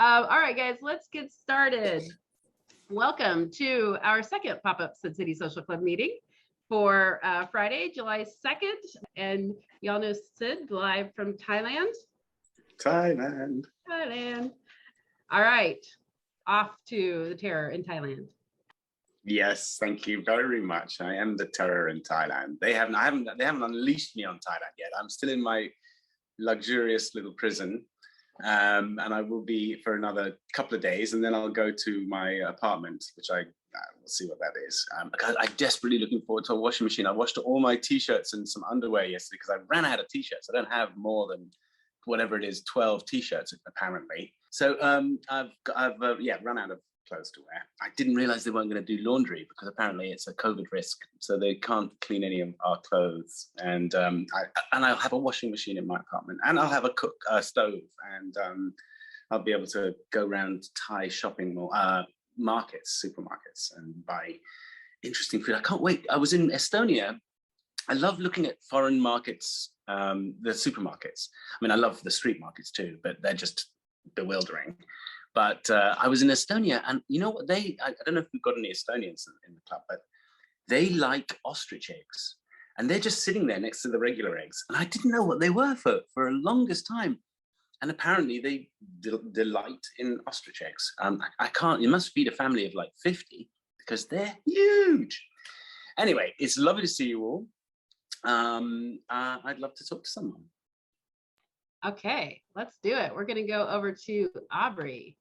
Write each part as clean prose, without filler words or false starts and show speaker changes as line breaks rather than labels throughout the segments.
All right, guys, let's get started. Welcome to our second pop-up Sid City Social Club meeting for Friday, July 2nd. And y'all know Sid live from Thailand.
Thailand.
All right, off to the terror in Thailand.
Yes, thank you very much. I am the terror in Thailand. They haven't unleashed me on Thailand yet. I'm still in my luxurious little prison. And I will be for another couple of days, and then I'll go to my apartment, which I will see what that is. Because I'm desperately looking forward to a washing machine. I washed all my t-shirts and some underwear yesterday because I ran out of t-shirts. I don't have more than whatever it is, 12 t-shirts apparently. So I've run out of clothes to wear. I didn't realize they weren't going to do laundry because apparently it's a COVID risk, so they can't clean any of our clothes. And I'll have a washing machine in my apartment, and I'll have a stove, and I'll be able to go around Thai shopping supermarkets, and buy interesting food. I can't wait. I was in Estonia. I love looking at foreign markets, the supermarkets. I mean, I love the street markets too, but they're just bewildering. But I was in Estonia, and you know what I don't know if we've got any Estonians in the club, but they like ostrich eggs, and they're just sitting there next to the regular eggs. And I didn't know what they were for the longest time. And apparently they delight in ostrich eggs. You must feed a family of like 50 because they're huge. Anyway, it's lovely to see you all. I'd love to talk to someone.
Okay, let's do it. We're going to go over to Aubrey.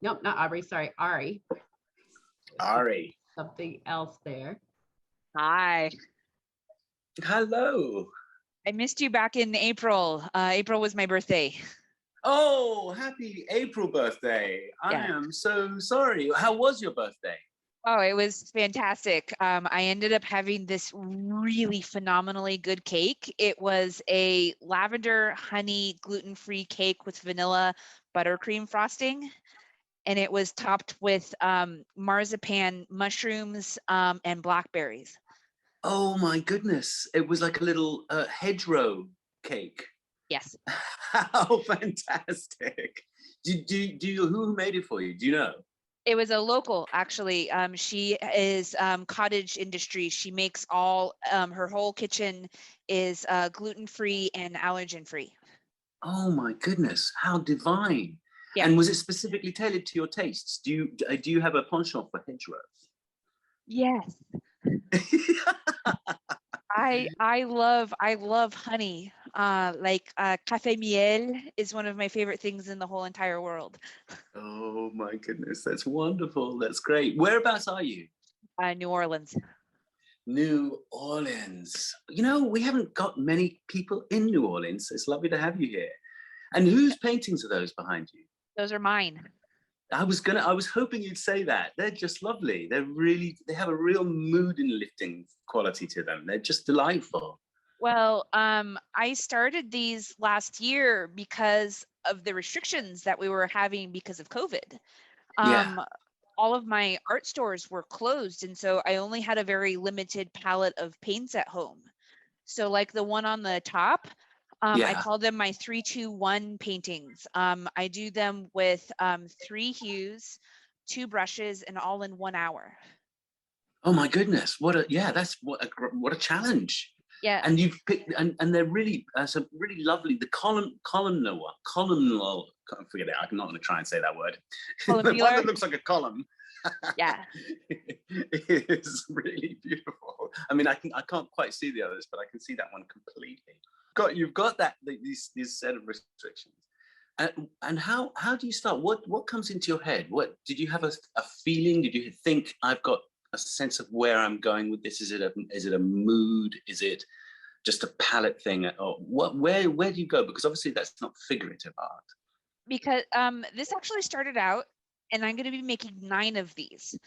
Nope, not Aubrey. Sorry, Ari.
Ari.
Something else there.
Hi.
Hello.
I missed you back in April. April was my birthday.
Oh, happy April birthday. Yeah. I am so sorry. How was your birthday?
Oh, it was fantastic. I ended up having this really phenomenally good cake. It was a lavender honey gluten-free cake with vanilla buttercream frosting. And it was topped with marzipan mushrooms and blackberries.
Oh my goodness. It was like a little hedgerow cake.
Yes.
How fantastic. Who made it for you? Do you know?
It was a local, actually. She is cottage industry. She makes all, her whole kitchen is gluten-free and allergen-free.
Oh my goodness, how divine. Yeah. And was it specifically tailored to your tastes? Do you have a penchant for hedgerows?
Yes. I love honey. Café miel is one of my favorite things in the whole entire world.
Oh my goodness, that's wonderful. That's great. Whereabouts are you?
New Orleans.
New Orleans. You know, we haven't got many people in New Orleans. It's lovely to have you here. And whose paintings are those behind you?
Those are mine.
I was hoping you'd say that. They're just lovely. They have a real mood and lifting quality to them. They're just delightful.
Well, I started these last year because of the restrictions that we were having because of COVID. All of my art stores were closed, and so I only had a very limited palette of paints at home. So like the one on the top, I call them my 3-2-1 paintings. I do them with 3 hues, 2 brushes, and all in 1 hour.
Oh my goodness! What a challenge!
Yeah.
And you've picked, and they're really some really lovely. The columnar. Forget it. I'm not going to try and say that word. The one that looks like a column.
Yeah.
It's really beautiful. I mean, I can't quite see the others, but I can see that one completely. You've got these set of restrictions, and how do you start? What comes into your head? What did you have a feeling? Did you think I've got a sense of where I'm going with this? Is it a mood? Is it just a palette thing? Or where do you go? Because obviously that's not figurative art.
Because this actually started out, and I'm going to be making 9 of these.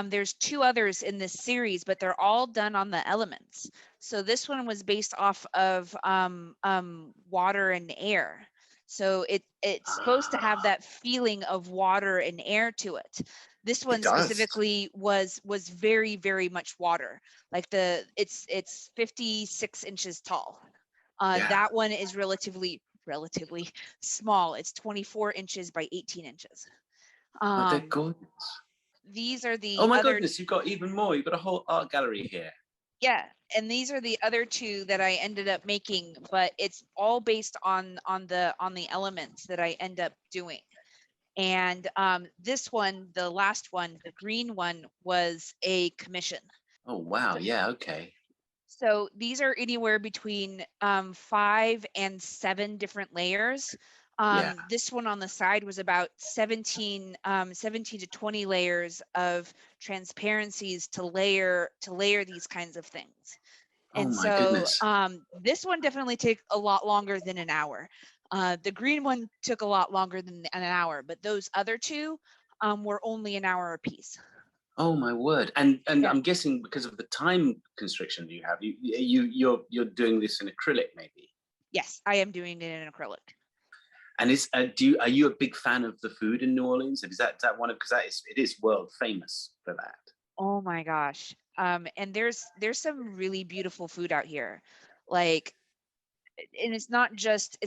There's 2 others in this series, but they're all done on the elements. So this one was based off of water and air. So it's supposed to have that feeling of water and air to it. This one specifically was very, very much water. Like it's 56 inches tall. That one is relatively relatively small. It's 24 inches by 18 inches.
Oh, they're gorgeous.
These are the
Oh my
other,
goodness, you've got even more. You've got a whole art gallery here.
yeah, and these are the other two that I ended up making, but it's all based on the elements that I end up doing. And this one, the last one, the green one, was a commission.
Oh wow, yeah, okay.
So these are anywhere between 5 and 7 different layers.
Yeah.
This one on the side was about 17 to 20 layers of transparencies to layer these kinds of things.
Oh
And
my
so
goodness.
this one definitely took a lot longer than an hour. The green one took a lot longer than an hour, but those other two were only an hour apiece.
Oh my word! And
Yeah.
I'm guessing because of the time constriction you have, you're doing this in acrylic, maybe.
Yes, I am doing it in acrylic.
And are you a big fan of the food in New Orleans? Is that one of, because it is world famous for that.
Oh my gosh. And there's some really beautiful food out here. Like, and it's not just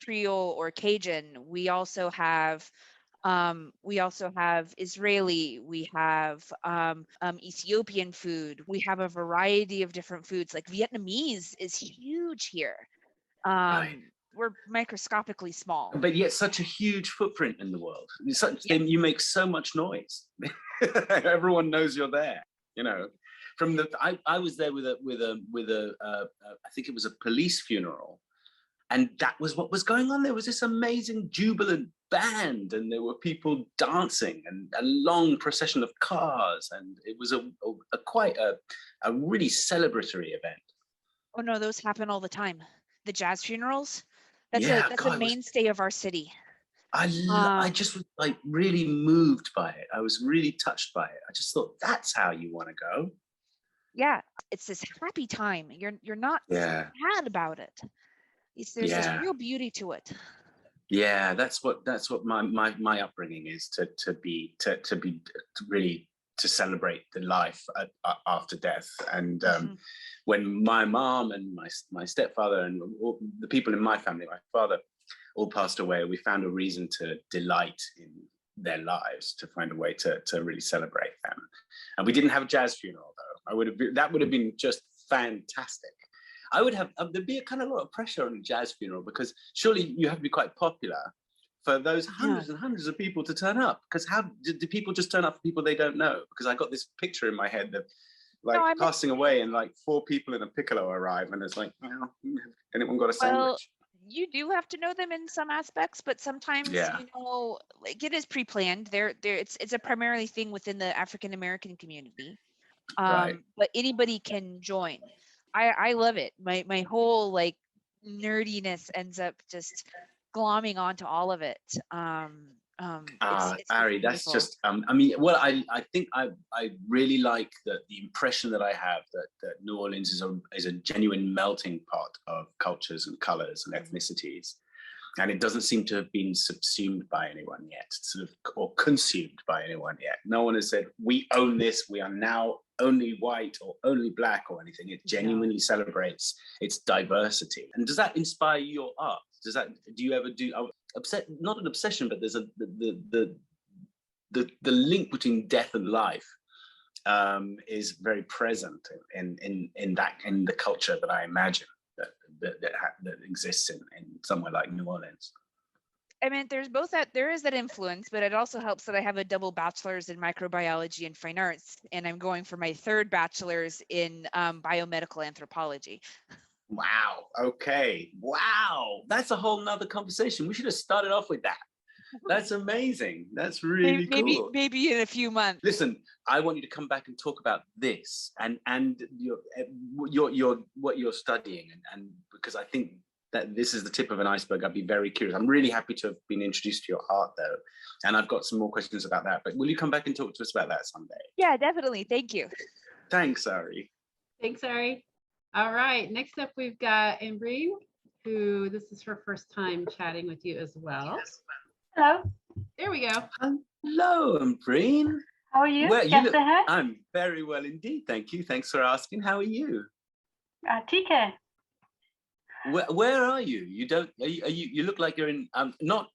Creole or Cajun. We also have Israeli, we have Ethiopian food. We have a variety of different foods. Like Vietnamese is huge here.
Right.
We're microscopically small.
But yet such a huge footprint in the world. You make so much noise. Everyone knows you're there. You know, I was there with a I think it was a police funeral, and that was what was going on. There was this amazing jubilant band, and there were people dancing, and a long procession of cars, and it was quite a really celebratory event.
Oh no, those happen all the time. The jazz funerals. That's
God,
a mainstay of our city.
I just was like really moved by it. I was really touched by it. I just thought, that's how you want to go.
Yeah, it's this happy time. You're not sad about it. There's this real beauty to it.
Yeah, that's what my upbringing is, to really celebrate the life after death. And when my mom and my stepfather and all the people in my family, my father, all passed away, we found a reason to delight in their lives, to find a way to really celebrate them. And we didn't have a jazz funeral though. That would have been just fantastic. I would have, there'd be a kind of lot of pressure on a jazz funeral, because surely you have to be quite popular for those hundreds and hundreds of people to turn up. Because how do people just turn up for people they don't know? Because I got this picture in my head that passing away, and like 4 people in a piccolo arrive, and it's like, well, anyone got a sandwich?
You do have to know them in some aspects, but sometimes like it is pre-planned. It's a primarily thing within the African American community.
Right.
But anybody can join. I love it. My whole like nerdiness ends up just glomming onto all of it. It's
Ari, that's just I mean, well, I think I really like the impression that I have that New Orleans is a genuine melting pot of cultures and colors and ethnicities, and it doesn't seem to have been subsumed by anyone yet, or consumed by anyone yet. No one has said, we own this, we are now only white or only black or anything. It genuinely celebrates its diversity. And does that inspire your art? Do you ever do not an obsession, but there's the link between death and life is very present in the culture that I imagine that exists in somewhere like New Orleans.
I mean, there is that influence, but it also helps that I have a double bachelor's in microbiology and fine arts, and I'm going for my 3rd bachelor's in biomedical anthropology.
Wow. Okay. Wow. That's a whole nother conversation. We should have started off with that. That's amazing. That's really cool.
Maybe in a few months.
Listen, I want you to come back and talk about this and what you're studying, and because I think that this is the tip of an iceberg. I'd be very curious. I'm really happy to have been introduced to your art though, and I've got some more questions about that. But will you come back and talk to us about that someday?
Yeah, definitely. Thank you.
Thanks, Ari.
Thanks, Ari. All right, next up we've got Embry, who this is her first time chatting with you as well.
Hello.
There we go.
Hello, Embry.
How are you?
I'm very well indeed, thank you. Thanks for asking. How are you?
ठीक है.
Where are you? You don't. You look like you're in. Not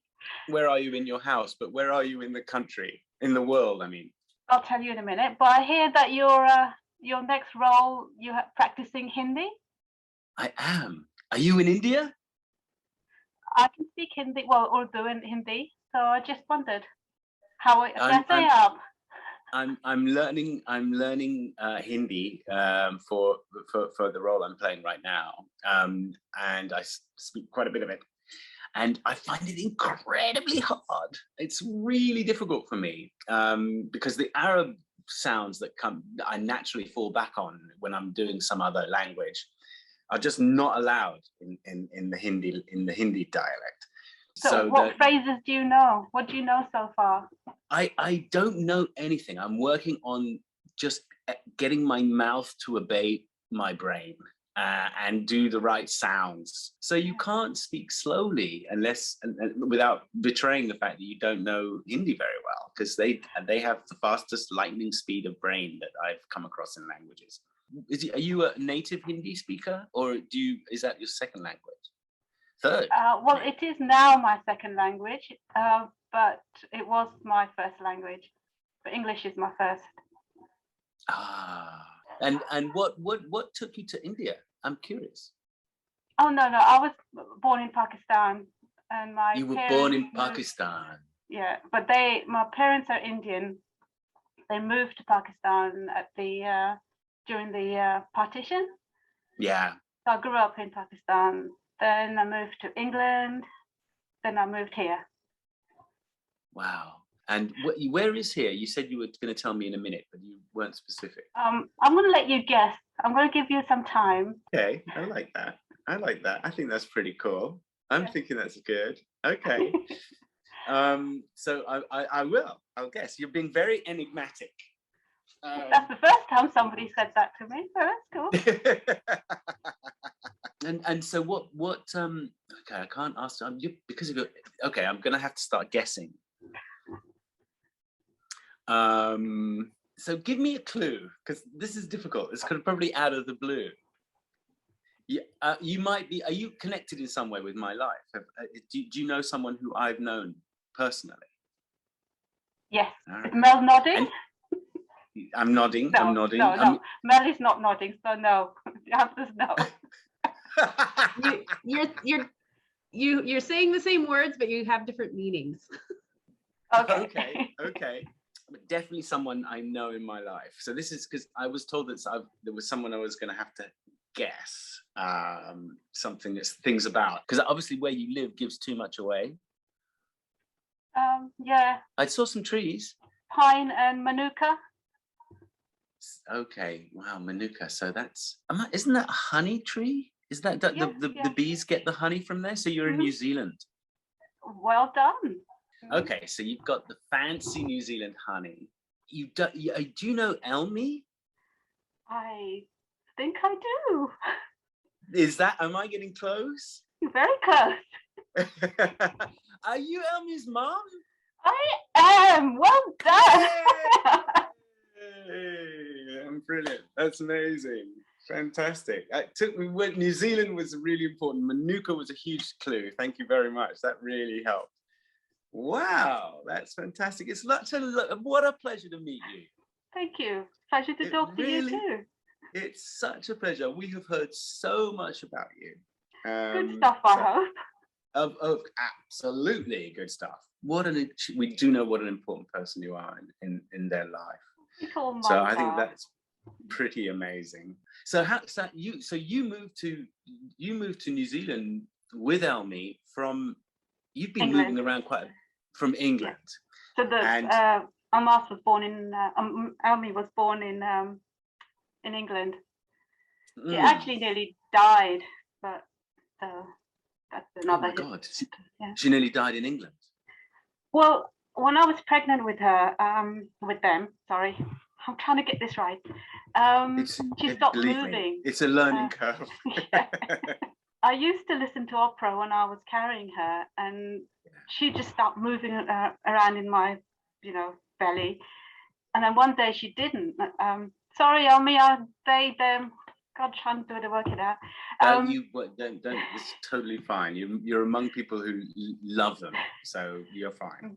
where are you in your house, but where are you in the country, in the world? I mean.
I'll tell you in a minute. But I hear that your next role you're practicing Hindi.
I am. Are you in India?
I can speak Hindi, well, Urdu and Hindi. So I just wondered how कैसे आप?
I'm learning Hindi for the role I'm playing right now, and I speak quite a bit of it, and I find it incredibly hard. It's really difficult for me because the Arab sounds that I naturally fall back on when I'm doing some other language are just not allowed in the Hindi dialect.
So what phrases do you know? What do you know so far?
I don't know anything. I'm working on just getting my mouth to obey my brain and do the right sounds. So you can't speak slowly unless without betraying the fact that you don't know Hindi very well, because they have the fastest lightning speed of brain that I've come across in languages. Are you a native Hindi speaker, or is that your second language? Third?
Well, it is now my second language, but it was my first language. But English is my first.
And what took you to India? I'm curious.
Oh no, I was born in Pakistan, and
you were born in Pakistan.
Yeah, but my parents are Indian. They moved to Pakistan during the partition.
Yeah.
So I grew up in Pakistan. Then I moved to England. Then I moved here.
Wow. And where is here? You said you were going to tell me in a minute, but you weren't specific.
I'm going to let you guess. I'm going to give you some time.
Okay, I like that. I think that's pretty cool. I'm thinking that's good. Okay. So I will. I'll guess. You're being very enigmatic.
That's the first time somebody said that to me, so that's cool.
And so what okay, I can't ask because of your, okay, I'm gonna have to start guessing. So give me a clue, because this is difficult. It's probably out of the blue. You might be, are you connected in some way with my life? Do you know someone who I've known personally?
Yes. Is Mel nodding?
I'm nodding.
No,
I'm nodding.
No. Mel is not nodding, so no. The answer is no.
You're saying the same words, but you have different meanings.
Okay.
But definitely someone I know in my life. So this is because I was told that there was someone I was going to have to guess things about, because obviously where you live gives too much away.
Yeah.
I saw some trees.
Pine and manuka.
Okay, wow, manuka. So isn't that a honey tree? Is that the bees get the honey from there? So you're in New Zealand.
Well done.
Okay, so you've got the fancy New Zealand honey. Do you know Elmi?
I think I do.
Am I getting close?
Very close.
Are you Elmi's mom?
I am. Well done.
Hey, I'm brilliant. That's amazing. Fantastic. It took me when New Zealand was really important. Manuka was a huge clue. Thank you very much. That really helped. Wow, that's fantastic. It's what a pleasure to meet you.
Thank you. Pleasure to talk to you too.
It's such a pleasure. We have heard so much about you.
Good stuff, I hope.
Of absolutely good stuff. We do know what an important person you are in their life. So I think that's pretty amazing. So you moved to New Zealand with Elmi from. You've been moving around from England.
So Amas was born in Elmi was born in England. She actually nearly died, but that's another.
Oh my God! She nearly died in England.
Well, when I was pregnant with her, with them, sorry, I'm trying to get this right. She stopped moving.
It's a learning curve.
Yeah. I used to listen to opera when I was carrying her, and she just stopped moving around in my, belly. And then one day she didn't. Sorry, Elmi, they God, trying to work it out.
Don't. It's totally fine. You're among people who love them, so you're fine.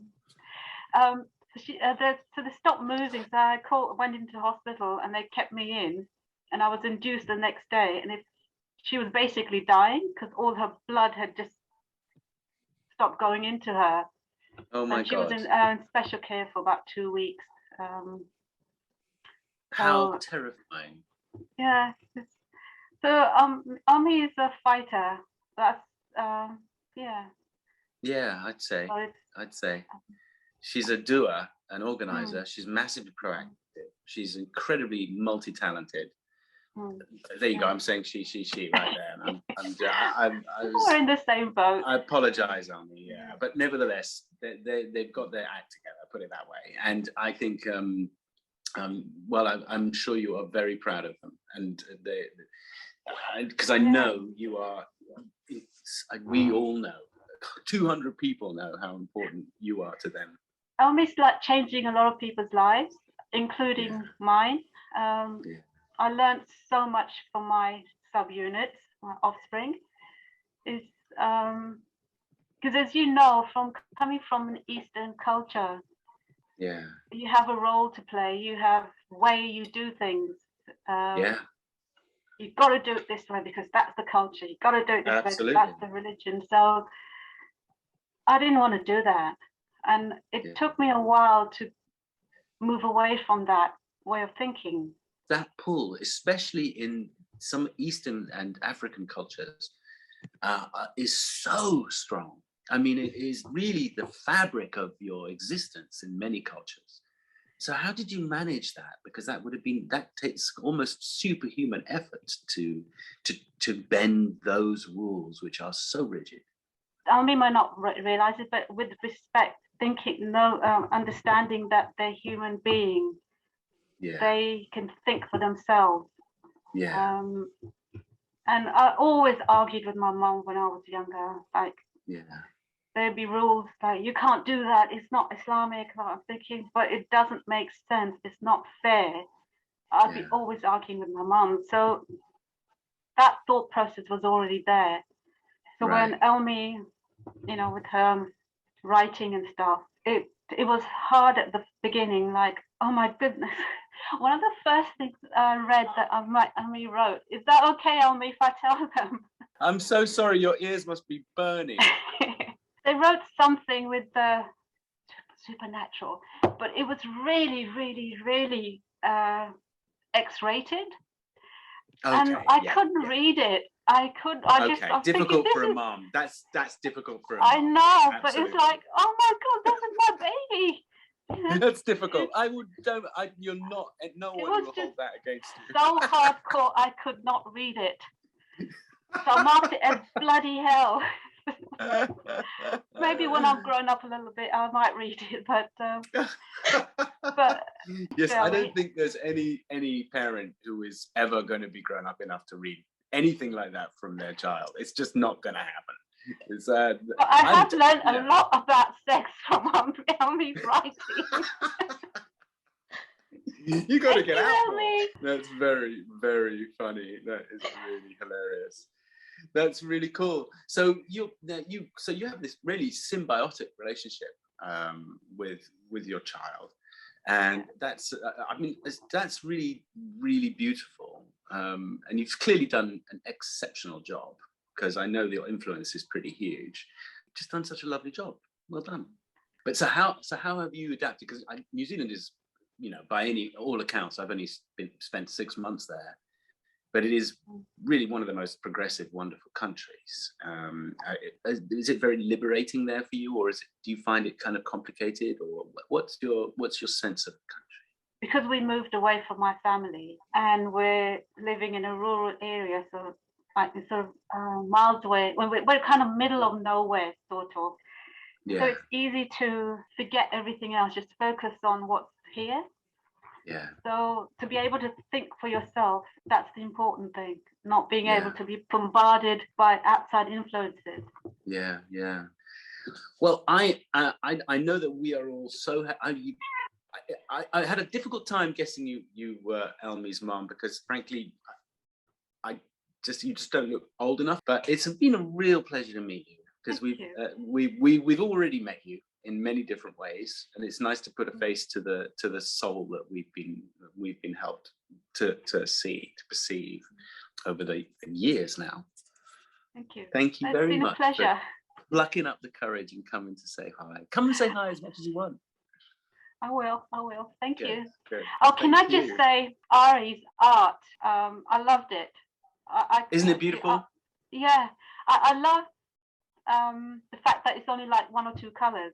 So they stopped moving. So I went into hospital, and they kept me in, and I was induced the next day. And she was basically dying because all her blood had just stopped going into her.
Oh my
and she
God!
was in special care for about 2 weeks.
How terrifying!
Yeah. So Ami is a fighter. That's yeah.
Yeah, I'd say she's a doer, an organizer. She's massively proactive. She's incredibly multi-talented. There you go. I'm saying she right there. And
we're in the same boat.
I apologize, Ami. Yeah, but nevertheless, they've got their act together. Put it that way. And I think, well, I'm sure you are very proud of them, and because I know you are. We all know. 200 people know how important you are to them.
Almost like changing a lot of people's lives, including mine. I learned so much from my subunits, my offspring. Is because as you know, coming from an Eastern culture, you have a role to play. You have way you do things. You've got to do it this way because that's the culture. You've got to do it this way because that's the religion. So I didn't want to do that. And it took me a while to move away from that way of thinking.
That pull, especially in some Eastern and African cultures, is so strong. I mean, it is really the fabric of your existence in many cultures. So how did you manage that? Because that takes almost superhuman effort to bend those rules, which are so rigid.
Almi might not realize it, but with respect, understanding that they're human beings, they can think for themselves. And I always argued with my mom when I was younger, like there'd be rules like you can't do that, it's not Islamic. I'm thinking, but it doesn't make sense, it's not fair. I'd be always arguing with my mom. So that thought process was already there. So when Elmi, with her writing and stuff, it was hard at the beginning, like, oh my goodness. One of the first things I read that Elmi wrote, is that okay, Elmi, if I tell them?
I'm so sorry, your ears must be burning.
They wrote something with the supernatural, but it was really, really, really X-rated. And I couldn't read it. I
difficult for a mom. That's difficult for a mom.
I know, absolutely. But it's like, oh my God, this is my baby.
That's difficult. You're not. No one will hold that against you.
So hardcore, I could not read it. So I marked it as bloody hell. Maybe when I've grown up a little bit, I might read it. But
yes, I don't think there's any parent who is ever going to be grown up enough to read anything like that from their child. It's just not going to happen.
But I have learned a lot about sex from Elmi's writing.
You got to get out more. That's very, very funny. That is really hilarious. That's really cool. So you have this really symbiotic relationship with your child, and that's that's really, really beautiful. And you've clearly done an exceptional job, because I know your influence is pretty huge. You've just done such a lovely job. Well done. But so how have you adapted? Because New Zealand is, by all accounts, I've only spent 6 months there, but it is really one of the most progressive, wonderful countries. Is it very liberating there for you, or do you find it kind of complicated, or what's your sense of the country?
Because we moved away from my family and we're living in a rural area, so sort of miles away. We're kind of middle of nowhere, sort of. Yeah. So it's easy to forget everything else, just focus on what's here.
Yeah.
So to be able to think for yourself, that's the important thing. Not being able to be bombarded by outside influences.
Yeah, yeah. Well, I know that we are all so. I had a difficult time guessing you were Elmi's mom, because frankly, you just don't look old enough. But it's been a real pleasure to meet you, because we've already met you in many different ways, and it's nice to put a face to the soul that we've been helped to perceive over the years now.
Thank you.
Thank you very much.
It's been a pleasure.
Plucking up the courage and coming to say hi. Come and say hi as much as you want.
I will. Thank you.
Good.
Oh, can I just say, Ari's art, I loved it.
Isn't it beautiful?
Yeah, I love the fact that it's only like 1 or 2 colors.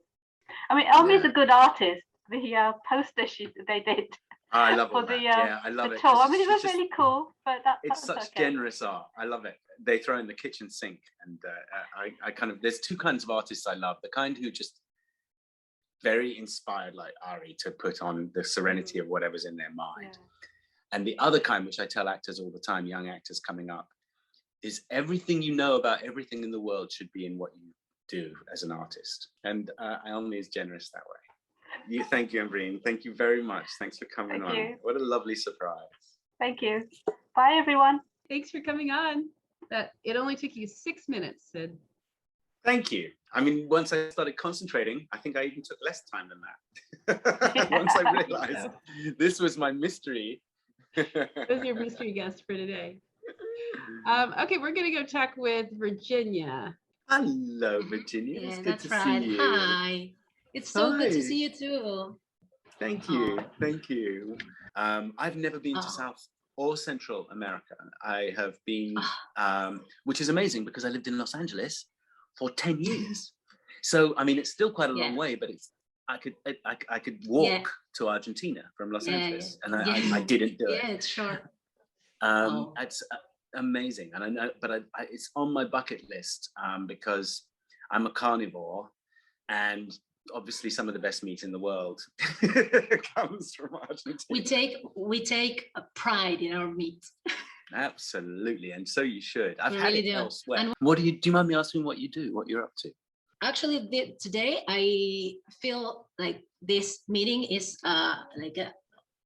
I mean, Elmi's a good artist. The poster they did.
I love all that. I love it.
I mean, it was really cool, but
it's such generous art. I love it. They throw in the kitchen sink, and I kind of, there's 2 kinds of artists I love. The kind who just very inspired, like Ari, to put on the serenity of whatever's in their mind. And the other kind, which I tell actors all the time, young actors coming up, is everything you know about everything in the world should be in what you do as an artist. And Elmi is generous that way. Thank you, Ambreen. Thank you very much. Thanks for coming on. You. What a lovely surprise.
Thank you. Bye, everyone.
Thanks for coming on. It only took you 6 minutes, Sid.
Thank you. I mean, once I started concentrating, I think I even took less time than that. Once I realized this was my mystery.
That was your mystery guest for today. Okay, we're going to go talk with Virginia.
Hello, Virginia. It's good to see you.
Hi. It's so good to see you too.
Thank you. Thank you. I've never been to South or Central America. I have been, which is amazing because I lived in Los Angeles for 10 years. So, I mean, it's still quite a long way, but I could walk to Argentina from Los Angeles, and I didn't do it.
Yeah, it's short.
It's amazing, and I know, but it's on my bucket list because I'm a carnivore, and obviously some of the best meat in the world comes from Argentina.
We take a pride in our meat.
Absolutely, and so you should. I've had it elsewhere. And what do you mind me asking what you do, what you're up to?
Actually, today I feel like this meeting is like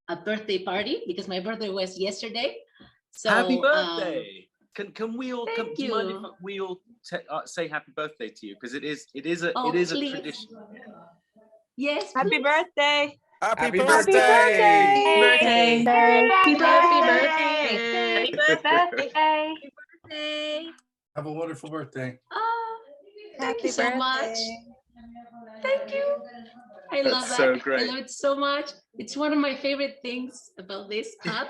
a birthday party because my birthday was yesterday. So
happy birthday! Can we all?
Thank
do you mind if
you.
we all say happy birthday to you? Because it is a
please.
tradition.
Yes.
Happy birthday!
Happy
birthday!
birthday!
Happy
birthday!
birthday!
Birthday.
Have a wonderful birthday.
Oh, thank you so much. Thank you. I love that.
So great.
I love it so much. It's one of my favorite things about this app.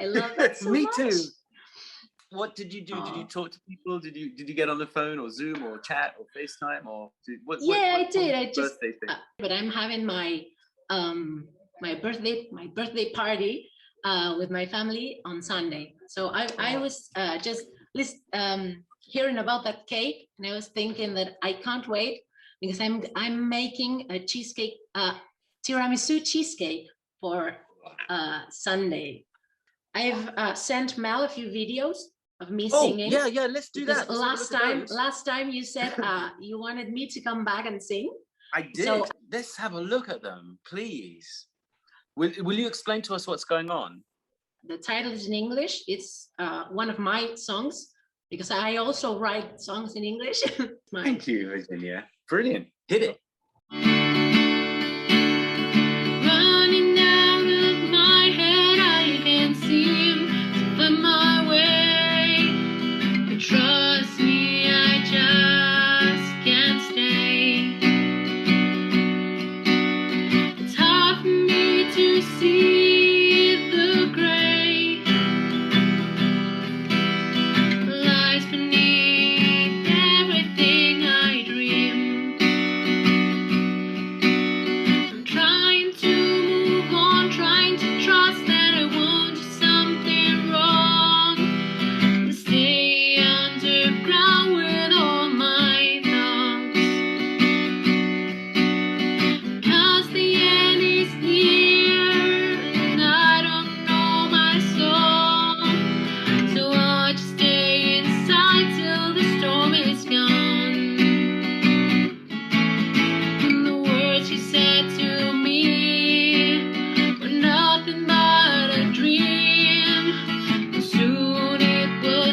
I love it so
Me
much.
too. What did you do? Did you talk to people? Did you get on the phone or Zoom or chat or FaceTime or
I did. I just
birthday thing?
But I'm having my my birthday party with my family on Sunday. So I was just hearing about that cake, and I was thinking that I can't wait because I'm making a cheesecake, tiramisu cheesecake for Sunday. I've sent Mel a few videos of me singing.
Yeah, let's do that.
Last time you said you wanted me to come back and sing.
I did. So, let's have a look at them, please. Will you explain to us what's going on?
The title is in English. It's one of my songs because I also write songs in English.
Thank you, Virginia. Brilliant. Hit it.
Running out of my head, I can seem to find my way. But trust me, I just can't stay. It's hard for me to see the gray lies beneath everything I dream. I'm trying to move on, trying to trust that I won't do something wrong, to stay underground with all my thoughts. 'Cause the end is near and I don't know my song, so I just stay inside till the storm is gone. And the words you said to me were nothing but a dream. Soon it will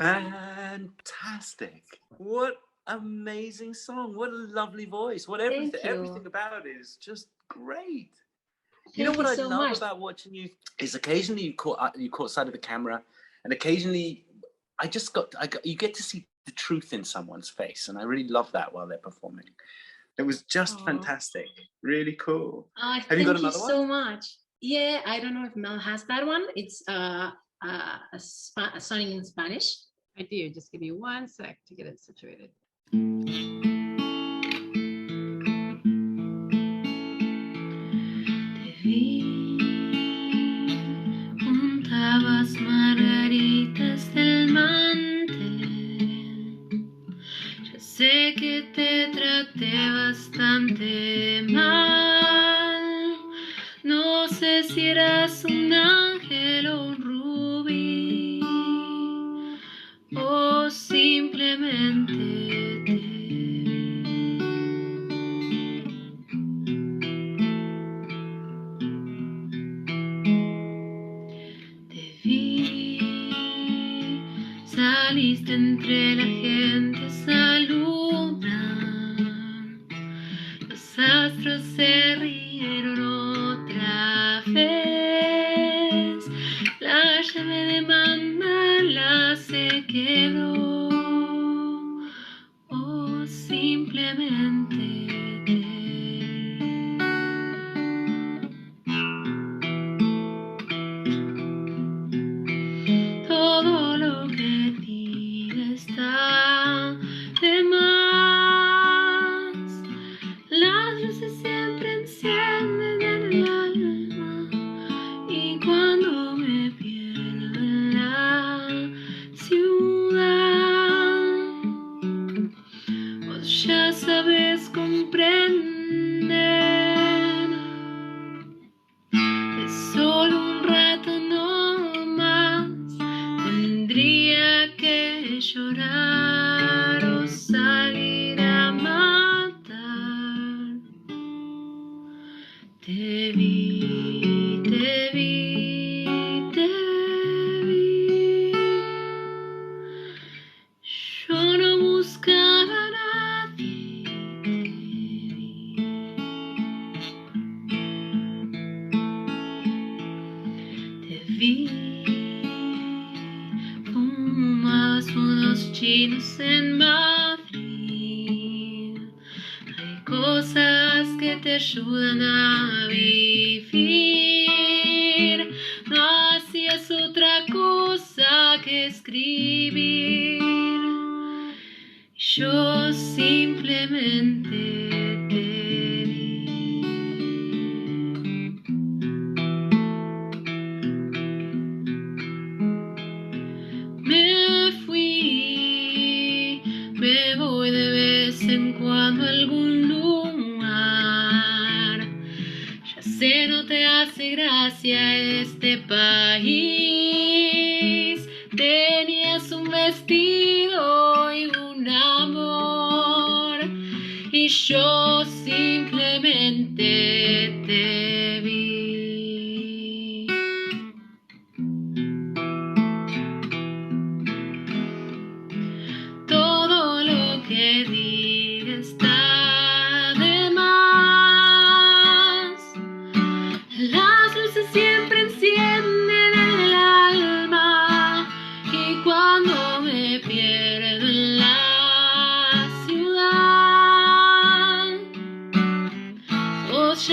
Fantastic. What amazing song. What a lovely voice. What everything about it is just great. You know what I love about watching you is occasionally you caught sight of the camera, and occasionally you get to see the truth in someone's face, and I really love that while they're performing. It was just fantastic. Really cool. Have you got another one?
Thank you so much. Yeah, I don't know if Mel has that one. It's a song in Spanish.
I do. Just give me 1 sec to get it situated.
Juntabas margaritas del mantel. Ya sé que te traté bastante mal. No sé si eras un ángel o un rubí, o simplemente te vi. Saliste entre la gente, saludan. Los astros se rieron otra vez. La llave de mandala se quebró, o simplemente te vi. Todo lo que diga está de más. Las luces siempre encienden en el alma, y cuando me pierdo en la ciudad, vos ya sabes comprender. Es solo un rato no más. Tendría que llorar o salir a matar. Te vi, te vi, te vi. Yo no buscaba a nadie, te vi. Te vi. Fumas unos chinos en Madrid. Hay cosas que te ayudan a vivir. No hacías otra cosa que escribir. Yo simplemente te vi. Me fui, me voy de vez en cuando a algún lugar. Ya sé, no te hace gracia este país. Tenías un vestido y un amor, y yo simplemente te vi. Todo lo que diga está de más. Las luces siempre encienden el alma, y cuando me pierdo en la ciudad, vos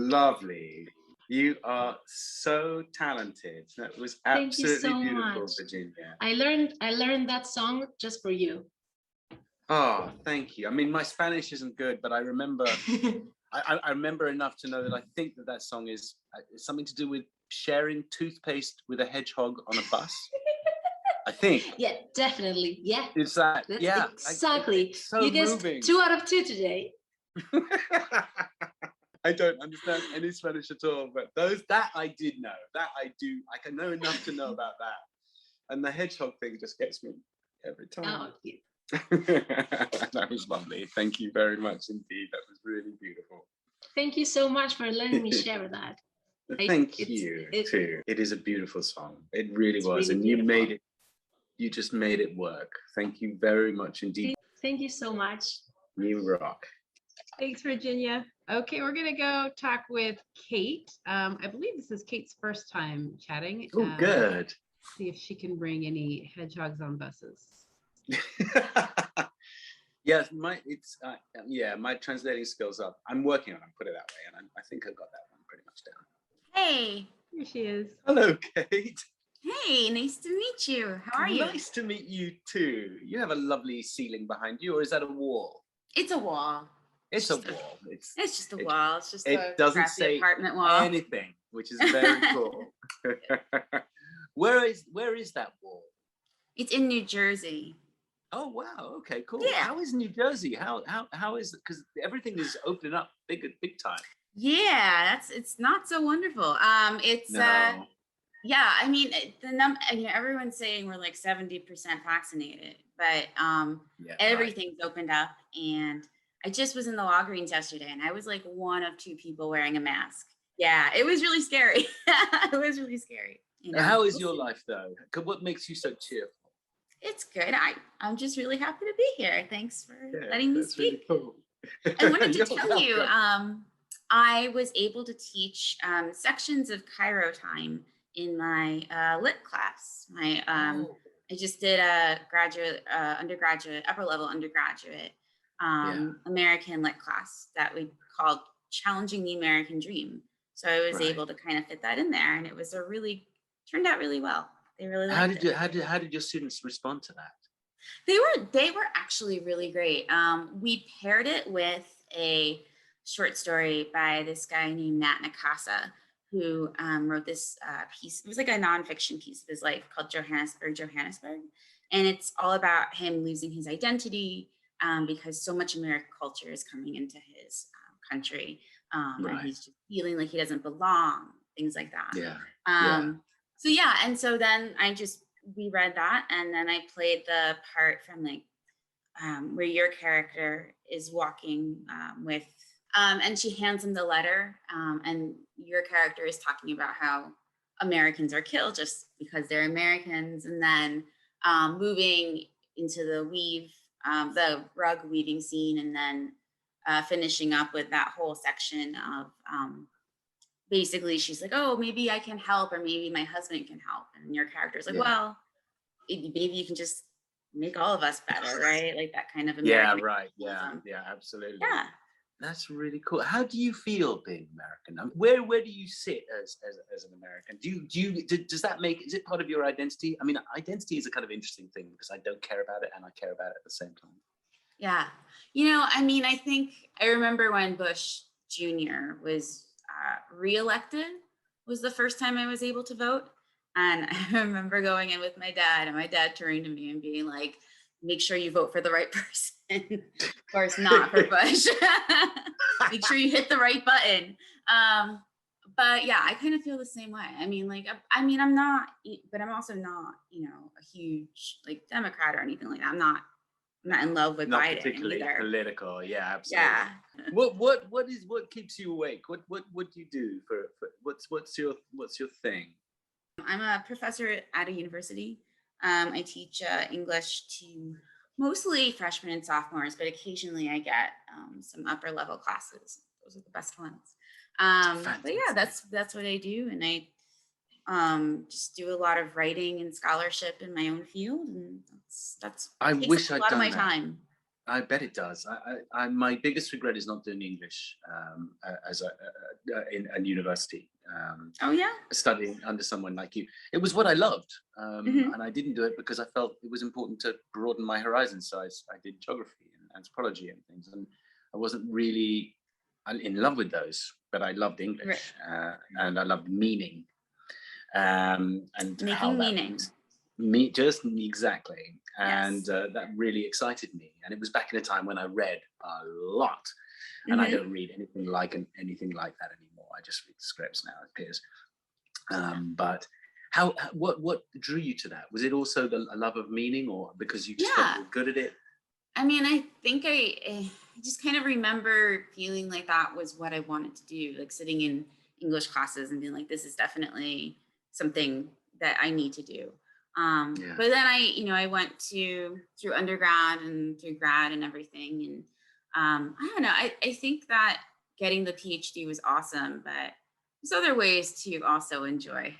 Lovely. You are so talented. That was
Thank you
absolutely
so
beautiful,
much.
Virginia.
I learned that song just for you.
Oh, thank you. I mean, my Spanish isn't good, but I remember I remember enough to know that I think that song is something to do with sharing toothpaste with a hedgehog on a bus. I think.
Yeah, definitely. Yeah.
It's that.
That's
Yeah.
exactly.
It's so
you guessed
moving.
2 out of 2 today.
I don't understand any Spanish at all, but that I did know. That I do. I can know enough to know about that. And the hedgehog thing just gets me every time.
Oh, yeah.
That was lovely. Thank you very much indeed. That was really beautiful.
Thank you so much for letting me share that.
Thank you too. It is a beautiful song. It really was.
Really
and
beautiful.
You just made it work. Thank you very much indeed.
Thank you so much.
You rock.
Thanks, Virginia. Okay, we're gonna go talk with Kate. I believe this is Kate's first time chatting.
Oh, good.
See if she can bring any hedgehogs on buses.
Yes, my translating skills up. I'm working on it, put it that way, and I think I got that one pretty much down.
Hey.
Here she is.
Hello, Kate.
Hey, nice to meet you. How are you?
Nice to meet you too. You have a lovely ceiling behind you, or is that a wall?
It's a wall.
It's a wall. It's
just a wall. It's just
it
a
doesn't
crappy
say
apartment wall.
anything, which is very cool. Where is that wall?
It's in New Jersey.
Oh wow, okay, cool.
Yeah.
How is New Jersey? How is it? Because everything is opening up big time.
Yeah, it's not so wonderful. Yeah, I mean everyone's saying we're like 70% vaccinated, but everything's opened up, and I just was in the Walgreens yesterday and I was like one of 2 people wearing a mask. Yeah, it was really scary. It was really scary. You know?
How is your life though? What makes you so cheerful?
It's good. I'm just really happy to be here. Thanks for letting me speak.
Really cool.
I wanted to tell you, I was able to teach sections of Cairo time in my lit class. I just did a undergraduate, upper level undergraduate American lit class that we called Challenging the American Dream. So I was able to kind of fit that in there, and it was turned out really well. They really liked it.
How did your students respond to that?
They were actually really great. We paired it with a short story by this guy named Nat Nakasa, who wrote this piece. It was like a nonfiction piece of his life called Johannesburg. And it's all about him losing his identity because so much American culture is coming into his country. And he's just feeling like he doesn't belong, things like that. And so then we read that, and then I played the part from like where your character is walking with, and she hands him the letter, and your character is talking about how Americans are killed just because they're Americans, and then moving into the rug weaving scene, and then finishing up with that whole section of basically she's like, oh, maybe I can help, or maybe my husband can help. And your character's like, well, maybe you can just make all of us better, right? Like that kind of American.
Yeah, absolutely.
Yeah.
That's really cool. How do you feel being American? Where do you sit as an American? Does that is it part of your identity? I mean, identity is a kind of interesting thing because I don't care about it and I care about it at the same time.
Yeah. I think I remember when Bush Jr. was reelected was the first time I was able to vote. And I remember going in with my dad, and my dad turning to me and being like, make sure you vote for the right person. Of course, not for Bush. Make sure you hit the right button. But yeah, I kind of feel the same way. I'm not, but I'm also not, a huge like Democrat or anything like that. I'm not in love with
not
Biden
particularly
either.
Political. Yeah, absolutely.
Yeah.
What keeps you awake? What do you do for what's your thing?
I'm a professor at a university. I teach English to mostly freshmen and sophomores, but occasionally I get some upper level classes. Those are the best ones. But yeah, that's what I do, and I just do a lot of writing and scholarship in my own field, and that's
I
takes
wish
a
I'd
lot
done
of my
that.
time.
I bet it does. My biggest regret is not doing English in a university.
Oh yeah.
Studying under someone like you, it was what I loved, and I didn't do it because I felt it was important to broaden my horizons. So I did geography and anthropology and things, and I wasn't really in love with those, but I loved English, and I loved meaning, and
making
how that
meaning.
Just exactly, and
Yes.
that really excited me. And it was back in a time when I read a lot, and I don't read anything like that anymore. I just read scripts now, it appears. But what drew you to that? Was it also a love of meaning, or because you just felt you were good at it?
I mean, I think I just kind of remember feeling like that was what I wanted to do, like sitting in English classes and being like, this is definitely something that I need to do. But then I went through undergrad and through grad and everything. And I don't know, I think that getting the PhD was awesome, but there's other ways to also enjoy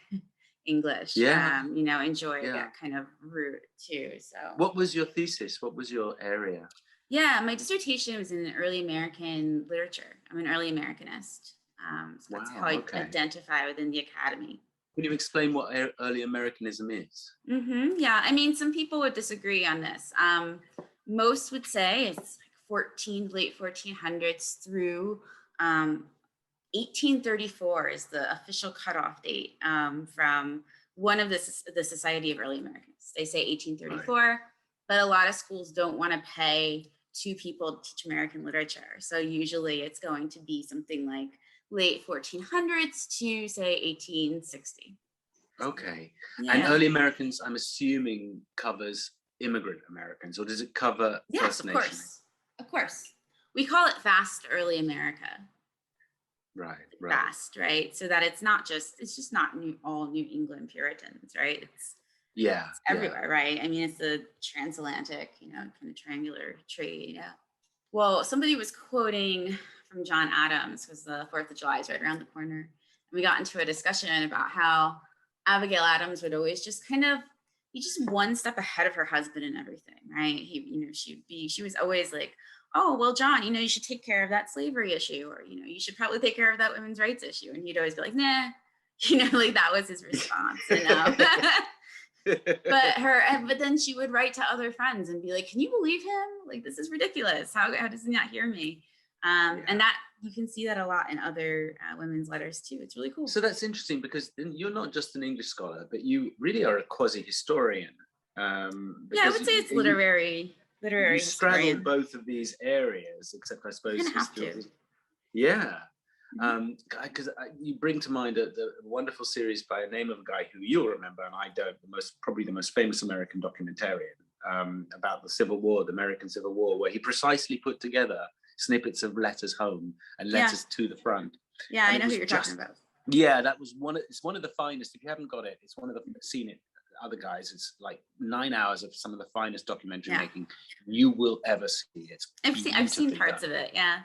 English, enjoy that kind of route too. So
what was your thesis? What was your area?
Yeah, my dissertation was in early American literature. I'm an early Americanist. So that's how I identify within the academy.
Can you explain what early Americanism is?
Yeah, I mean, some people would disagree on this. Most would say it's like late 1400s through 1834 is the official cutoff date from one of the Society of Early Americanists. They say 1834, but a lot of schools don't want to pay 2 people to teach American literature. So usually it's going to be something like late 1400s to say 1860.
Okay. And early Americans, I'm assuming, covers immigrant Americans, or does it cover First Nations?
Of course. We call it vast early America.
Right.
Vast, right? So that it's just not all New England Puritans, right? It's everywhere, right? I mean, it's the transatlantic, kind of triangular trade. Yeah. Well, somebody was quoting from John Adams, because the 4th of July is right around the corner. And we got into a discussion about how Abigail Adams would always just kind of be just one step ahead of her husband and everything, right? She was always like, oh, well, John, you should take care of that slavery issue, or, you should probably take care of that women's rights issue. And he'd always be like, nah, like that was his response. But then she would write to other friends and be like, can you believe him? Like, this is ridiculous. How does he not hear me? And that you can see that a lot in other women's letters too. It's really cool.
So that's interesting, because you're not just an English scholar, but you really are a quasi-historian.
I would say it's literary.
You straddle both of these areas, except I suppose history. Because you bring to mind the wonderful series by a name of a guy who you'll remember, and I don't. Probably the most famous American documentarian about the Civil War, the American Civil War, where he precisely put together snippets of letters home and letters to the front.
Yeah, I know who you're talking about.
Yeah, that was it's one of the finest. If you haven't got it, it's one of the seen it. Other guys, it's like 9 hours of some of the finest documentary making you will ever see.
I've seen parts of it. Yeah.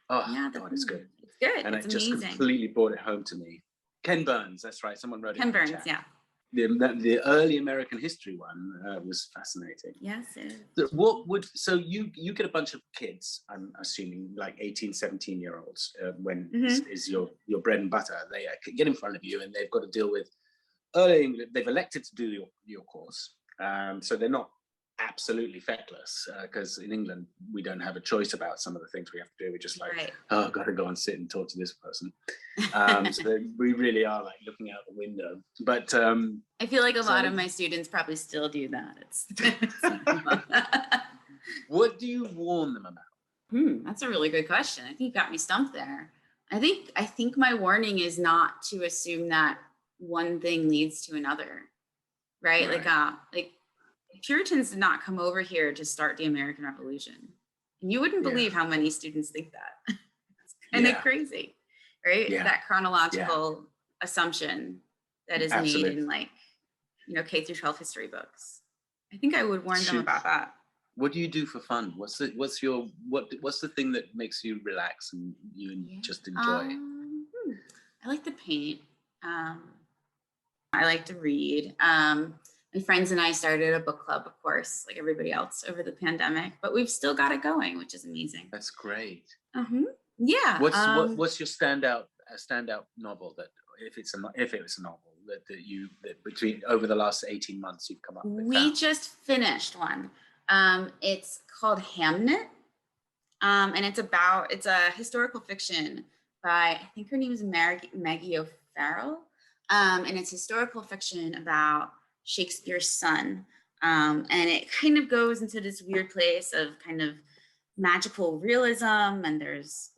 Oh God, it's good.
It's good.
And
it's
it
amazing.
Just completely brought it home to me. Ken Burns, that's right. Someone wrote it.
Ken Burns, yeah.
The early American history one was fascinating.
Yes, it is.
So you get a bunch of kids, I'm assuming, like 18, 17-year-olds, when is your bread and butter. They get in front of you and they've got to deal with early England. They've elected to do your course, so they're not absolutely feckless, because in England we don't have a choice about some of the things we have to do. We're just like, oh, I've got to go and sit and talk to this person. So we really are like looking out the window. But
I feel like a lot of my students probably still do that.
What do you warn them about?
That's a really good question. I think you got me stumped there. I think my warning is not to assume that one thing leads to another, right? Like Puritans did not come over here to start the American Revolution. And you wouldn't believe how many students think that. It's kind of crazy, right? That chronological assumption that is made in K through 12 history books. I think I would warn them about that.
What do you do for fun? What's the thing that makes you relax and you just enjoy?
I like to paint. I like to read. my friends and I started a book club, of course, like everybody else over the pandemic, but we've still got it going, which is amazing.
That's great.
Yeah.
What's your standout novel that if it's a novel that between over the last 18 months you've come up with?
We just finished one. It's called Hamnet. And it's a historical fiction by, I think her name is Maggie O'Farrell. And it's historical fiction about Shakespeare's son. And it kind of goes into this weird place of kind of magical realism, and there's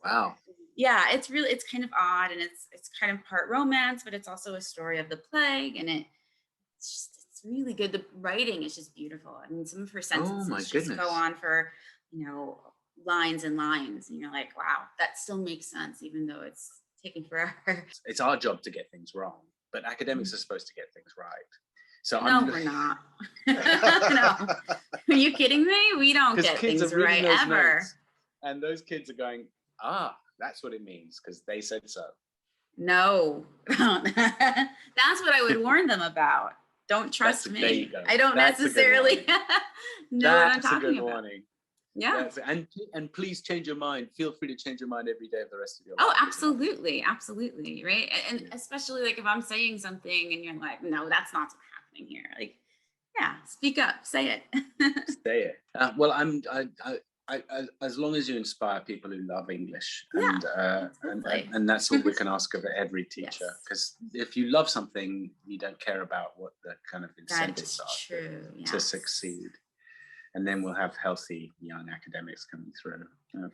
it's kind of odd, and it's kind of part romance, but it's also a story of the plague, and it's really good. The writing is just beautiful. I mean, some of her sentences just go on for, lines and lines, and you're like, wow, that still makes sense, even though it's taking forever.
It's our job to get things wrong, but academics are supposed to get things right. So
we're not. No. Are you kidding me? We don't get things right ever.
And those kids are going, that's what it means because they said so.
No. That's what I would warn them about. Don't trust me.
There you go.
I don't necessarily know what I'm talking about.
Warning.
Yeah.
And please change your mind. Feel free to change your mind every day of the rest of your life.
Oh, absolutely. Absolutely. Right. And especially like if I'm saying something and you're like, no, that's not what's happening here. Like, yeah, speak up, say it.
Say it. Well, I as long as you inspire people who love English, and that's all we can ask of every teacher. Because if you love something, you don't care about what the kind of incentives are to succeed. And then we'll have healthy young academics coming through.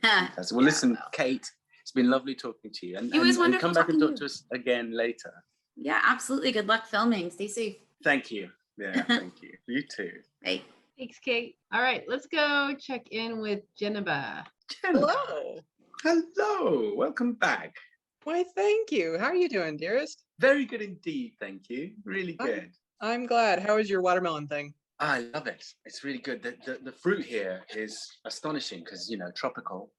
Fantastic. Well, listen, Kate, it's been lovely talking to you. And,
it was wonderful.
And come back and talk to us again later.
Yeah, absolutely. Good luck filming. Stay safe.
Thank you. Yeah, thank you. You too.
Bye.
Thanks, Kate. All right, let's go check in with Geneva.
Hello.
Hello. Welcome back.
Why, thank you. How are you doing, dearest?
Very good indeed, thank you. Really good.
I'm glad. How is your watermelon thing?
I love it. It's really good. The fruit here is astonishing because, tropical,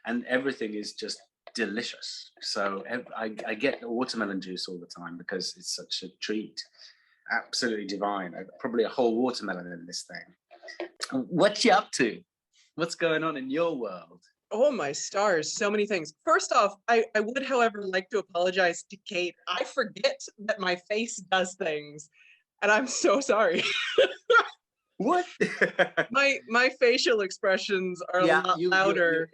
and everything is just delicious. So I get watermelon juice all the time because it's such a treat. Absolutely divine. Probably a whole watermelon in this thing. What you up to? What's going on in your world?
Oh, my stars. So many things. First off, I would, however, like to apologize to Kate. I forget that my face does things, and I'm so sorry.
What?
my facial expressions are a lot louder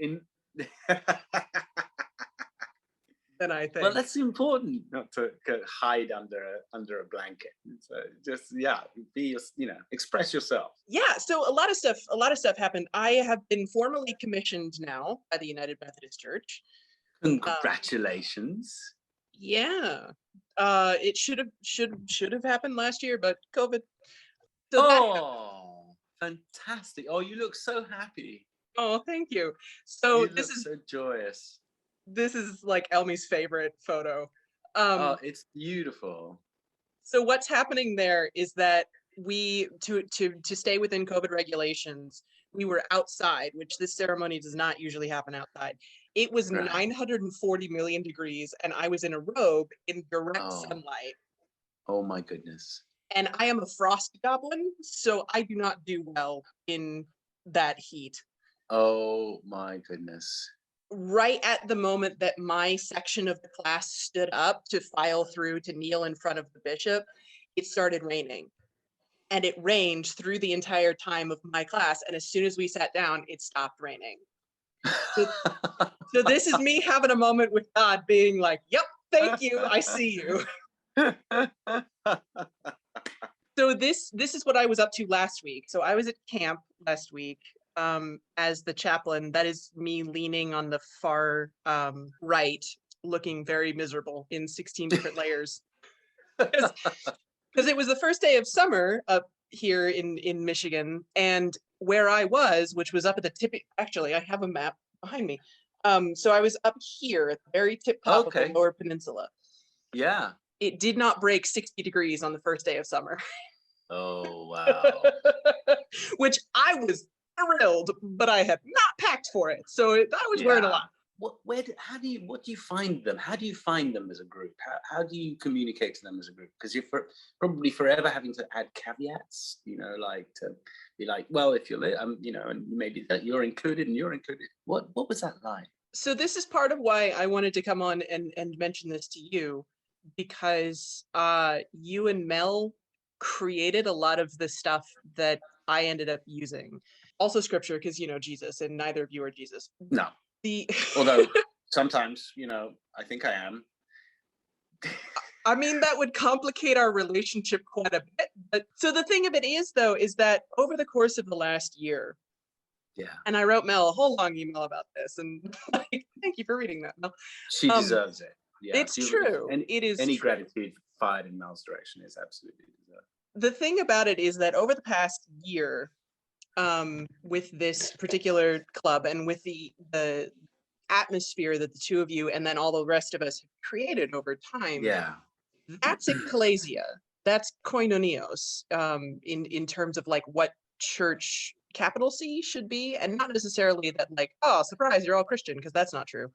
than I think.
Well, that's important, not to hide under a blanket. So just express yourself.
Yeah. So a lot of stuff happened. I have been formally commissioned now by the United Methodist Church.
Congratulations.
Yeah. It should have happened last year, but COVID. So
fantastic. Oh, you look so happy.
Oh, thank you. So
this is so joyous.
This is like Elmi's favorite photo.
It's beautiful.
So what's happening there is that we to stay within COVID regulations, we were outside, which this ceremony does not usually happen outside. It was 940 million degrees, and I was in a robe in direct sunlight.
Oh my goodness.
And I am a frost goblin, so I do not do well in that heat.
Oh my goodness.
Right at the moment that my section of the class stood up to file through to kneel in front of the bishop, it started raining. And it rained through the entire time of my class. And as soon as we sat down, it stopped raining. So this is me having a moment with God being like, yep, thank you, I see you. So this is what I was up to last week. So I was at camp last week as the chaplain. That is me leaning on the far right, looking very miserable in 16 different layers. Because it was the first day of summer up here in Michigan, and where I was, which was up at the tip, actually I have a map behind me. So I was up here at the very tip top of the Lower Peninsula.
Yeah.
It did not break 60 degrees on the first day of summer.
Oh, wow.
Which I was thrilled, but I had not packed for it. So I was wearing a lot.
what do you find them? How do you find them as a group? How do you communicate to them as a group? Because you're probably forever having to add caveats, like to be like, well, if you're, and maybe that you're included and you're included. What was that like?
So this is part of why I wanted to come on and mention this to you, because you and Mel created a lot of the stuff that I ended up using. Also scripture, because Jesus, and neither of you are Jesus.
No. Although sometimes, I think I am.
I mean, that would complicate our relationship quite a bit. But so the thing of it is, though, is that over the course of the last year, and I wrote Mel a whole long email about this, and thank you for reading that, Mel.
She deserves it. Yeah,
it's true.
It is any true. Gratitude fired in Mel's direction is absolutely deserved.
The thing about it is that over the past year, with this particular club and with the atmosphere that the two of you and then all the rest of us have created over time, that's ecclesia, that's koinonios, in terms of like what church capital C should be, and not necessarily that like, oh, surprise, you're all Christian, because that's not true.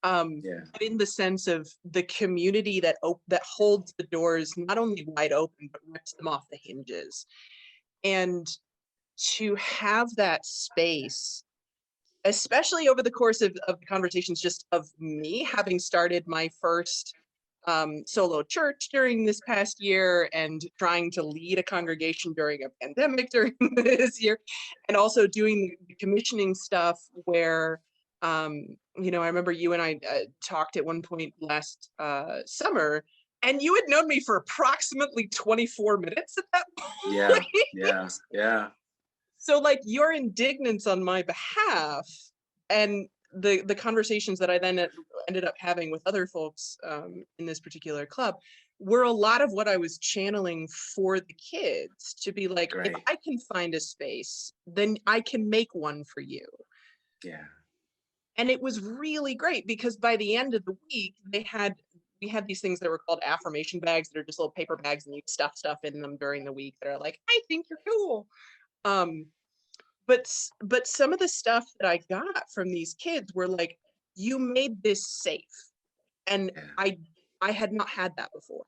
But in the sense of the community that holds the doors not only wide open but rips them off the hinges, and to have that space, especially over the course of the conversations, just of me having started my first solo church during this past year and trying to lead a congregation during a pandemic during this year, and also doing the commissioning stuff where, I remember you and I talked at one point last summer, and you had known me for approximately 24 minutes at that point.
Yeah.
So like your indignance on my behalf and the conversations that I then ended up having with other folks in this particular club were a lot of what I was channeling for the kids, to be like, if I can find a space, then I can make one for you.
Yeah.
And it was really great because by the end of the week, we had these things that were called affirmation bags that are just little paper bags, and you stuff stuff in them during the week that are like, I think you're cool. But some of the stuff that I got from these kids were like, you made this safe. And I had not had that before.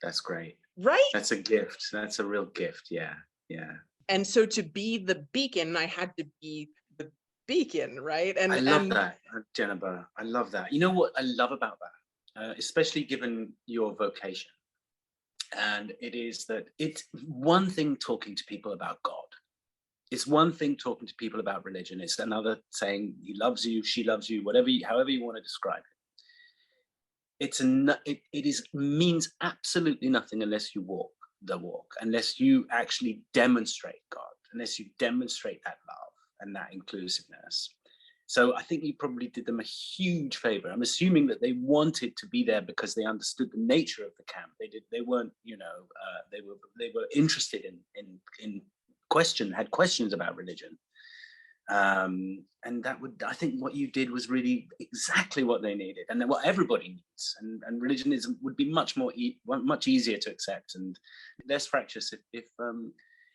That's great.
Right?
That's a gift. That's a real gift. Yeah.
And so to be the beacon, I had to be the beacon, right? And
I love that, Jennifer. I love that. You know what I love about that? Especially given your vocation. And it is that it's one thing talking to people about God. It's one thing talking to people about religion. It's another saying he loves you, she loves you, however you want to describe it. It means absolutely nothing unless you walk the walk, unless you actually demonstrate God, unless you demonstrate that love and that inclusiveness. So I think you probably did them a huge favor. I'm assuming that they wanted to be there because they understood the nature of the camp. They weren't, they were interested in had questions about religion, and I think what you did was really exactly what they needed, and what everybody needs. And religion would be much easier to accept and less fractious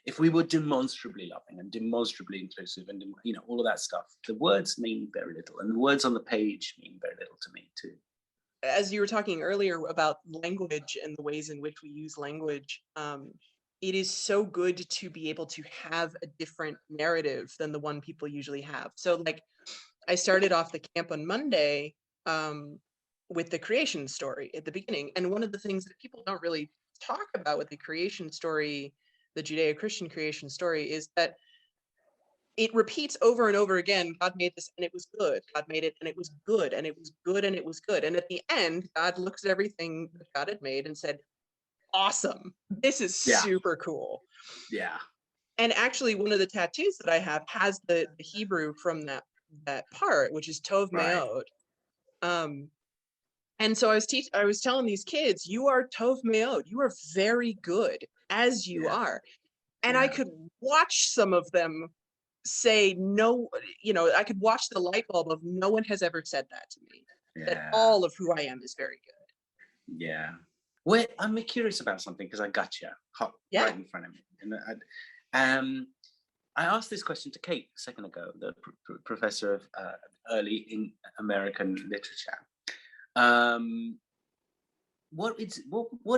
if we were demonstrably loving and demonstrably inclusive, and all of that stuff. The words mean very little, and the words on the page mean very little to me too.
As you were talking earlier about language and the ways in which we use language, it is so good to be able to have a different narrative than the one people usually have. So like I started off the camp on Monday with the creation story at the beginning. And one of the things that people don't really talk about with the creation story, the Judeo-Christian creation story, is that it repeats over and over again, God made this and it was good. God made it and it was good, and it was good and it was good. And at the end, God looks at everything that God had made and said, awesome, this is super cool.
Yeah.
And actually one of the tattoos that I have has the Hebrew from that part, which is Tov Meod. And so I was telling these kids, you are Tov Meod, you are very good as you are. And I could watch some of them say no, I could watch the light bulb of no one has ever said that to me, that all of who I am is very good.
Yeah. Well, I'm curious about something because I got you right in front of me. And I asked this question to Kate a second ago, the professor of early in American literature. What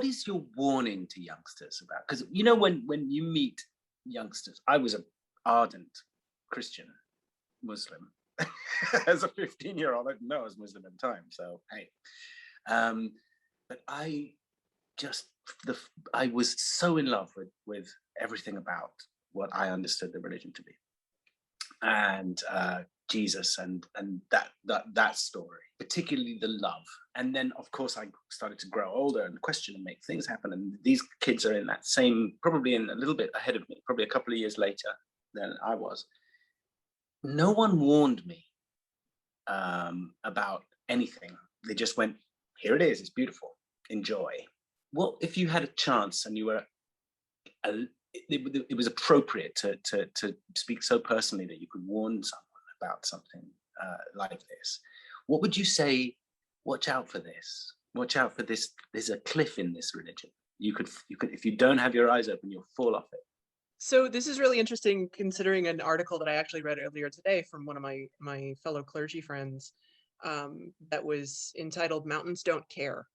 is your warning to youngsters about? Because you know, when you meet youngsters, I was an ardent Christian Muslim. As a 15-year-old, I didn't know I was Muslim at the time. So hey, but I was so in love with everything about what I understood the religion to be, and Jesus and that story, particularly the love. And then of course I started to grow older and question and make things happen. And these kids are in that same, probably in a little bit ahead of me, probably a couple of years later than I was. No one warned me about anything. They just went, here it is, it's beautiful, enjoy. What if you had a chance and you were it was appropriate to speak so personally that you could warn someone about something like this? What would you say? Watch out for this. Watch out for this. There's a cliff in this religion. You could, if you don't have your eyes open, you'll fall off it.
So this is really interesting, considering an article that I actually read earlier today from one of my fellow clergy friends that was entitled "Mountains Don't Care."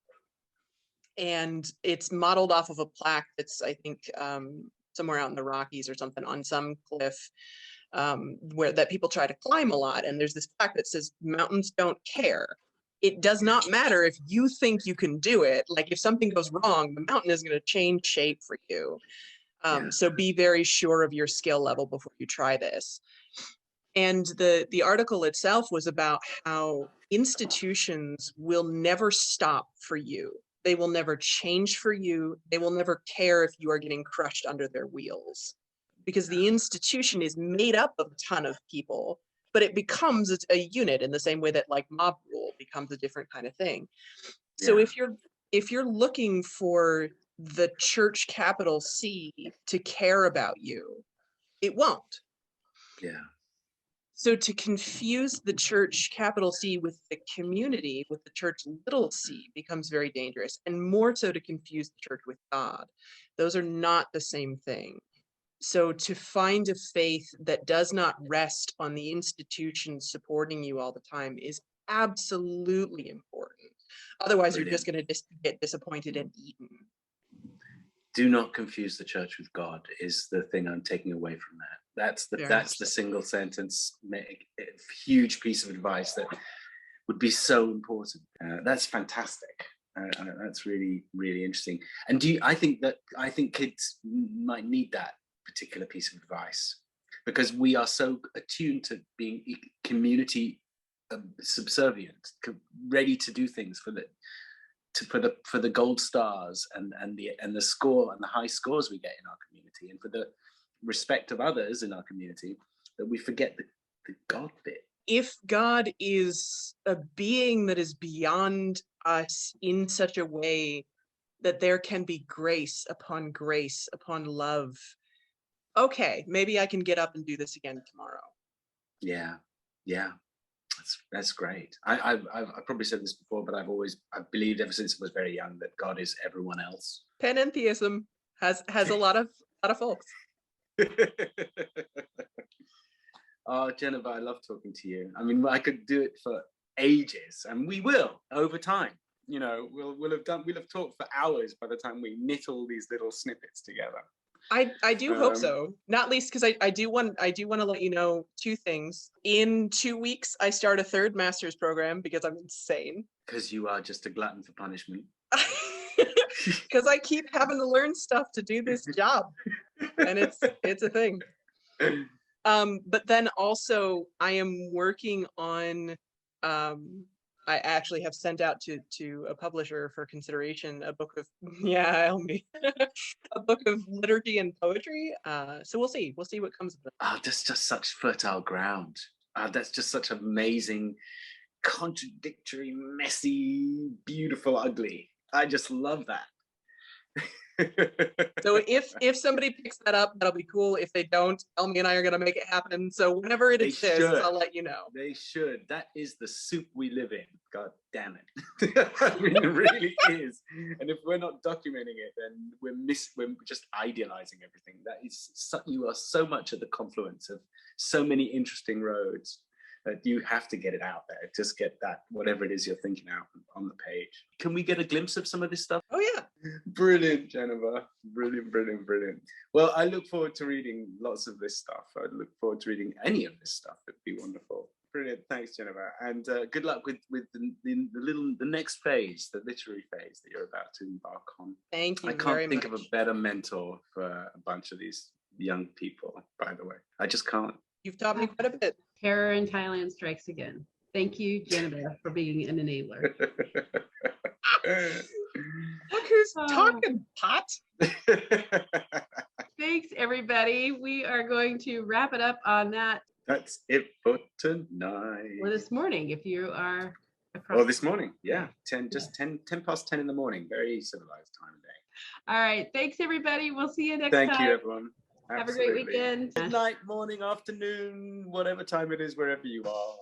And it's modeled off of a plaque that's, I think, somewhere out in the Rockies or something, on some cliff where that people try to climb a lot. And there's this plaque that says, "Mountains don't care." It does not matter if you think you can do it. Like, if something goes wrong, the mountain is going to change shape for you. So be very sure of your skill level before you try this. And the article itself was about how institutions will never stop for you. They will never change for you. They will never care if you are getting crushed under their wheels, because the institution is made up of a ton of people, but it becomes a unit in the same way that like mob rule becomes a different kind of thing. So if you're looking for the church capital C to care about you, it won't.
Yeah.
So to confuse the church capital C with the community, with the church little c, becomes very dangerous, and more so to confuse the church with God. Those are not the same thing. So to find a faith that does not rest on the institution supporting you all the time is absolutely important. Otherwise, you're just going to get disappointed and eaten.
Do not confuse the church with God is the thing I'm taking away from that. That's the single sentence, huge piece of advice that would be so important. That's fantastic. That's really, really interesting. And I think kids might need that particular piece of advice, because we are so attuned to being community subservient, ready to do things for the gold stars and the score and the high scores we get in our community, and for the respect of others in our community, that we forget the God bit.
If God is a being that is beyond us in such a way that there can be grace upon love, okay, maybe I can get up and do this again tomorrow.
Yeah. That's great. I've probably said this before, but I've believed ever since I was very young that God is everyone else.
Panentheism has a lot of folks.
Oh, Jennifer, I love talking to you. I mean, I could do it for ages, and we will over time. You know, we'll have talked for hours by the time we knit all these little snippets together.
I do hope so. Not least because I do want to let you know two things. In 2 weeks, I start a third master's program because I'm insane.
Because you are just a glutton for punishment.
Because I keep having to learn stuff to do this job, and it's a thing. But then also I am working on. I actually have sent out to a publisher for consideration a book of a book of liturgy and poetry. So we'll see what comes of it.
Oh, that's just such fertile ground. That's just such amazing, contradictory, messy, beautiful, ugly. I just love that.
So if somebody picks that up, that'll be cool. If they don't, Elmi and I are gonna make it happen. So whenever it exists, I'll let you know.
They should. That is the soup we live in. God damn it. I mean, it really is. And if we're not documenting it, then we're just idealizing everything. That is you are so much at the confluence of so many interesting roads that you have to get it out there. Just get that, whatever it is you're thinking out on the page. Can we get a glimpse of some of this stuff?
Oh yeah.
Brilliant, Jennifer. Brilliant, brilliant, brilliant. Well, I look forward to reading lots of this stuff. I look forward to reading any of this stuff. It'd be wonderful. Brilliant. Thanks, Jennifer. And good luck with the next phase, the literary phase that you're about to embark on.
Thank you.
I can't think of a better mentor for a bunch of these young people, by the way. I just can't.
You've taught me quite a bit.
Terror in Thailand strikes again. Thank you, Jennifer, for being an enabler.
Look who's talking, pot.
Thanks, everybody. We are going to wrap it up on that.
That's it for tonight.
Or this morning, if you are across.
Well, this morning, yeah. 10 past 10 in the morning. Very civilized time of day.
All right. Thanks, everybody. We'll see you next time.
Thank you, everyone.
Have a great weekend.
Good night, morning, afternoon, whatever time it is, wherever you are.